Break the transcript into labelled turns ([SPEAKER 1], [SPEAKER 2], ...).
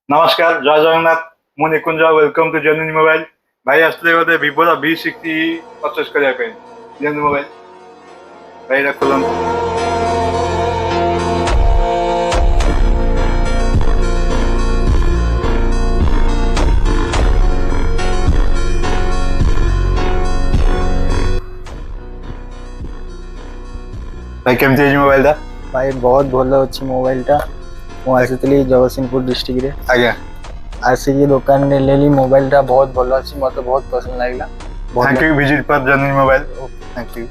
[SPEAKER 1] नमस्कार जय जगन्नाथ मु निकुंज वेलकम टू जेन्युइन मोबाइल भाई आसले बोधे विवो V60 परचेस करने जेन्युइन मोबाइल भाई खोलନ୍ତୁ भाई केमती है मोबाइल दा
[SPEAKER 2] भाई बहुत भल अच्छी मोबाइल टा मुझे जगतसिंहपुर डिस्ट्रिक्ट रे
[SPEAKER 1] आज्ञा
[SPEAKER 2] आसिक दुकान रे लेली मोबाइल टा बहुत भल अच्छी मत बहुत पसंद लगला।
[SPEAKER 1] थैंक यू विजिट पर जेन्युइन मोबाइल थैंक यू।